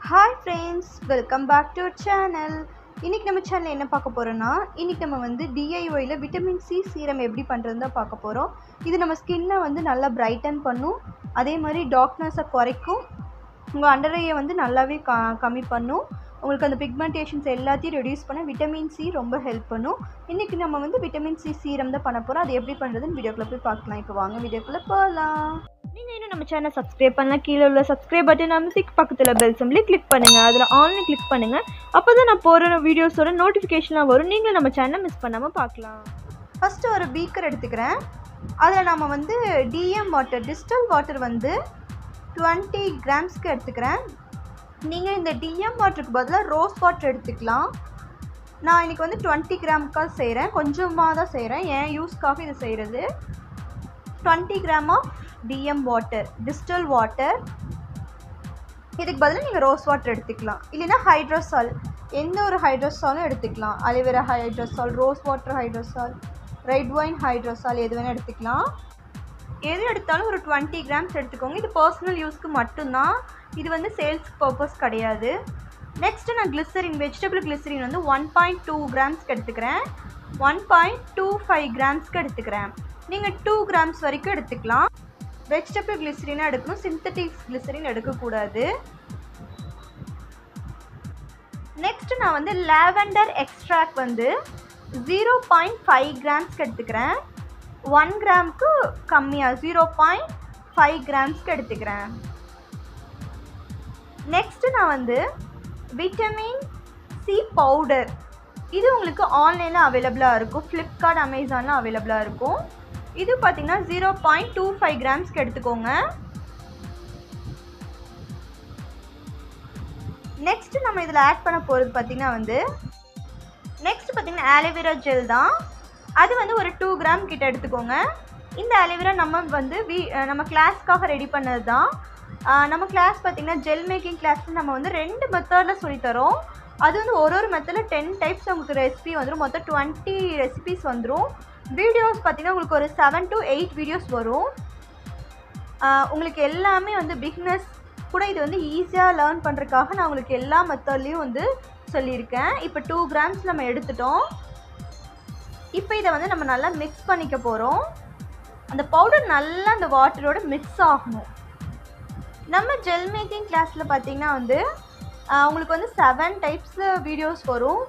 Hi friends, welcome back to channel. இன்றைக்கி நம்ம சேனலில் என்ன பார்க்க போகிறோன்னா, இன்றைக்கி நம்ம வந்து டிஐஒயில் விட்டமின் சி சீரம் எப்படி பண்ணுறதுன்னு தான் பார்க்க போகிறோம். இது நம்ம ஸ்கின்னை வந்து நல்லா பிரைட்டன் பண்ணும், அதே மாதிரி டார்க்னஸை குறைக்கும், உங்கள் அண்டர் ஐயை வந்து நல்லாவே கம்மி பண்ணும், உங்களுக்கு அந்த பிக்மெண்டேஷன்ஸ் எல்லாத்தையும் ரெடியூஸ் பண்ண விட்டமின் சி ரொம்ப ஹெல்ப் பண்ணும். இன்றைக்கி நம்ம வந்து விட்டமின் சி சீரம் தான் பண்ண போகிறோம். அது எப்படி பண்ணுறதுன்னு வீடியோக்குள்ளே போய் பார்க்கலாம். இப்போ வாங்க வீடியோக்குள்ளே போகலாம். நீங்கள் இன்னும் நம்ம சேனல் சப்ஸ்கிரைப் பண்ணலாம். கீழே உள்ள சப்ஸ்கிரைப் பட்டன் அமைத்து பக்கத்தில் பெல் சிம்பிளி கிளிக் பண்ணுங்கள். அதில் ஆன்லைன் கிளிக் பண்ணுங்கள். அப்போ தான் நான் போகிற வீடியோஸோட நோட்டிஃபிகேஷனாக வரும். நீங்கள் நம்ம சேனலை மிஸ் பண்ணாமல் பார்க்கலாம். ஃபஸ்ட்டு ஒரு பீக்கர் எடுத்துக்கிறேன். அதில் நம்ம வந்து டிஎம் வாட்டர், டிஸ்டில் வாட்டர் வந்து 20 கிராம்ஸ்க்கு எடுத்துக்கிறேன். நீங்கள் இந்த டிஎம் வாட்டருக்கு பதிலாக ரோஸ் வாட்டர் எடுத்துக்கலாம். நான் இன்றைக்கி வந்து 20 கிராமுக்காக செய்கிறேன், கொஞ்சமாக தான் செய்கிறேன், என் யூஸ்க்காக இது செய்கிறது. 20 gram of DM water, distil water. இதுக்கு பதிலாக நீங்கள் ரோஸ் வாட்டர் எடுத்துக்கலாம், இல்லைன்னா ஹைட்ரோசால், எந்த ஒரு ஹைட்ரோசாலும் எடுத்துக்கலாம். அலிவேரா hydrosol, rose water hydrosol, red wine hydrosol, எது வேணால் எடுத்துக்கலாம். எது எடுத்தாலும் ஒரு 20 கிராம்ஸ் எடுத்துக்கோங்க. இது பர்சனல் யூஸ்க்கு மட்டும்தான், இது வந்து சேல்ஸ் பர்பஸ் கிடையாது. நெக்ஸ்ட்டு நான் கிளிசரின், வெஜிடபிள் கிளிசரின் வந்து 1.2 கிராம்ஸ்க்கு எடுத்துக்கிறேன். 1.25 கிராம்ஸ்க்கு எடுத்துக்கிறேன். நீங்கள் 2 கிராம்ஸ் வரைக்கும் எடுத்துக்கலாம். வெஜிடபிள் கிளிசரினாக எடுக்கணும், சிந்தட்டிக் கிளிசரின் எடுக்கக்கூடாது. நெக்ஸ்ட்டு நான் வந்து லாவெண்டர் எக்ஸ்ட்ராக்ட் வந்து 0.5 கிராம்ஸ்க்கு எடுத்துக்கிறேன். 1 கிராமுக்கு கம்மியாக 0.5 கிராம்ஸ்க்கு எடுத்துக்கிறேன். நெக்ஸ்ட்டு நான் வந்து விட்டமின் சி பவுடர், இது உங்களுக்கு ஆன்லைனில் அவைலபிளாக இருக்கும், ஃப்ளிப்கார்ட், அமேசானில் அவைலபிளாக இருக்கும். இது பார்த்திங்கன்னா 0.25 கிராம்ஸ்க்கு எடுத்துக்கோங்க. நெக்ஸ்ட்டு நம்ம இதில் ஆட் பண்ண போகிறது பார்த்திங்கன்னா வந்து நெக்ஸ்ட் பார்த்திங்கன்னா ஆலோவேரா ஜெல் தான். அது வந்து ஒரு 2 கிராம் கிட்ட எடுத்துக்கோங்க. இந்த ஆலோவேரா நம்ம வந்து நம்ம கிளாஸ்க்காக ரெடி பண்ணது தான். நம்ம கிளாஸ் பார்த்திங்கன்னா ஜெல் மேக்கிங் கிளாஸ் நம்ம வந்து 2 மெத்தடில் சொல்லித்தரோம். அது வந்து ஒரு மெத்தடில் 10 டைப்ஸ் உங்களுக்கு ரெசிபி வந்துடும், மொத்தம் 20 ரெசிபிஸ் வந்துடும். வீடியோஸ் பார்த்திங்கன்னா உங்களுக்கு ஒரு 7 to 8 வீடியோஸ் வரும். உங்களுக்கு எல்லாமே வந்து பிகினர்ஸ் கூட இது வந்து ஈஸியாக லேர்ன் பண்ணுறதுக்காக நான் உங்களுக்கு எல்லா மெத்தட்லேயும் வந்து சொல்லியிருக்கேன். இப்போ 2 கிராம்ஸ் நம்ம எடுத்துட்டோம். இப்போ இதை வந்து நம்ம நல்லா மிக்ஸ் பண்ணிக்க போகிறோம். அந்த பவுடர் நல்லா அந்த வாட்டரோட மிக்ஸ் ஆகணும். நம்ம ஜெல் மேக்கிங் கிளாஸில் பார்த்திங்கன்னா வந்து உங்களுக்கு வந்து 7 டைப்ஸ் வீடியோஸ் வரும்.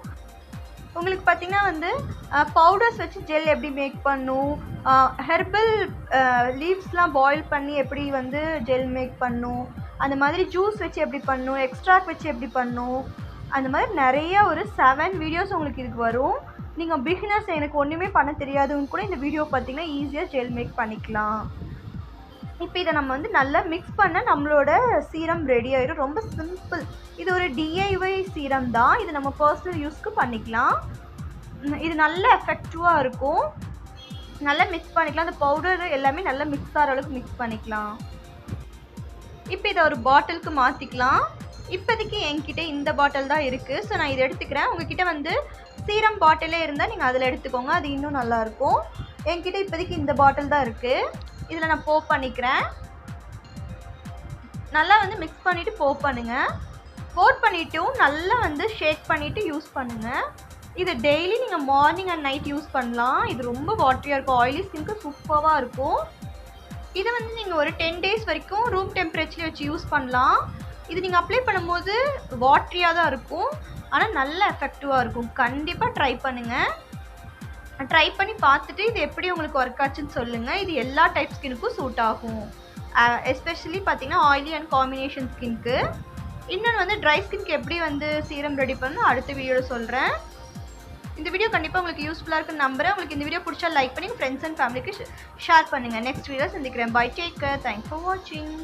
உங்களுக்கு பார்த்திங்கன்னா வந்து பவுடர்ஸ் வச்சு ஜெல் எப்படி மேக் பண்ணும், ஹெர்பல் லீவ்ஸ்லாம் பாயில் பண்ணி எப்படி வந்து ஜெல் மேக் பண்ணும், அந்த மாதிரி ஜூஸ் வச்சு எப்படி பண்ணும், எக்ஸ்ட்ராக்ட் வச்சு எப்படி பண்ணும், அந்த மாதிரி நிறைய ஒரு 7 வீடியோஸ் உங்களுக்கு இதுக்கு வரும். நீங்கள் பிகினர்ஸ், எனக்கு ஒன்றுமே பண்ண தெரியாதுன்னு கூட இந்த வீடியோ பார்த்திங்கன்னா ஈஸியாக ஜெல் மேக் பண்ணிக்கலாம். இப்போ இதை நம்ம வந்து நல்லா மிக்ஸ் பண்ண நம்மளோட சீரம் ரெடி ஆகிடும். ரொம்ப சிம்பிள். இது ஒரு டிஐஒய் சீரம் தான். இது நம்ம பர்சனல் யூஸ்க்கு பண்ணிக்கலாம். இது நல்ல எஃபெக்டிவாக இருக்கும். நல்லா மிக்ஸ் பண்ணிக்கலாம். அந்த பவுடர் எல்லாமே நல்லா மிக்ஸ் ஆகிற அளவுக்கு மிக்ஸ் பண்ணிக்கலாம். இப்போ இதை ஒரு பாட்டிலுக்கு மாற்றிக்கலாம். இப்போதைக்கு என்கிட்ட இந்த பாட்டில் தான் இருக்குது, ஸோ நான் இதை எடுத்துக்கிறேன். உங்ககிட்ட வந்து சீரம் பாட்டிலே இருந்தால் நீங்கள் அதில் எடுத்துக்கோங்க, அது இன்னும் நல்லாயிருக்கும். என்கிட்ட இப்போதைக்கு இந்த பாட்டில் தான் இருக்குது. இதில் நான் போப் பண்ணிக்கிறேன். நல்லா வந்து மிக்ஸ் பண்ணிவிட்டு போப் பண்ணுங்கள். போட் பண்ணிவிட்டும் நல்லா வந்து ஷேக் பண்ணிவிட்டு யூஸ் பண்ணுங்கள். இது டெய்லி நீங்கள் மார்னிங் அண்ட் நைட் யூஸ் பண்ணலாம். இது ரொம்ப வாட்டரியாக இருக்கும், ஆயிலி ஸ்கின்க்கு சூப்பராக இருக்கும். இதை வந்து நீங்கள் ஒரு 10 டேஸ் வரைக்கும் ரூம் டெம்பரேச்சரில் வச்சு யூஸ் பண்ணலாம். இது நீங்கள் அப்ளை பண்ணும்போது வாட்டரியாக தான் இருக்கும், ஆனால் நல்ல எஃபெக்டிவாக இருக்கும். கண்டிப்பாக ட்ரை பண்ணுங்கள். ட்ரை பண்ணி பார்த்துட்டு இது எப்படி உங்களுக்கு ஒர்க் ஆச்சுன்னு சொல்லுங்கள். இது எல்லா டைப் ஸ்கின்னுக்கும் சூட் ஆகும், எஸ்பெஷலி பார்த்திங்கன்னா ஆயிலி அண்ட் காம்பினேஷன் ஸ்கின்க்கு. இன்னொன்று வந்து ட்ரை ஸ்கின்க்கு எப்படி வந்து சீரம் ரெடி பண்ணணும் அடுத்த வீடியோவில் சொல்கிறேன். இந்த வீடியோ கண்டிப்பாக உங்களுக்கு யூஸ்ஃபுல்லாக இருக்குன்னு நம்புகிறேன். உங்களுக்கு இந்த வீடியோ பிடிச்சா லைக் பண்ணி ஃப்ரெண்ட்ஸ் அண்ட் ஃபேமிலிக்கு ஷேர் பண்ணுங்கள். நெக்ஸ்ட் வீடியோ சந்திக்கிறேன். Bye, take care, thanks for வாட்சிங்.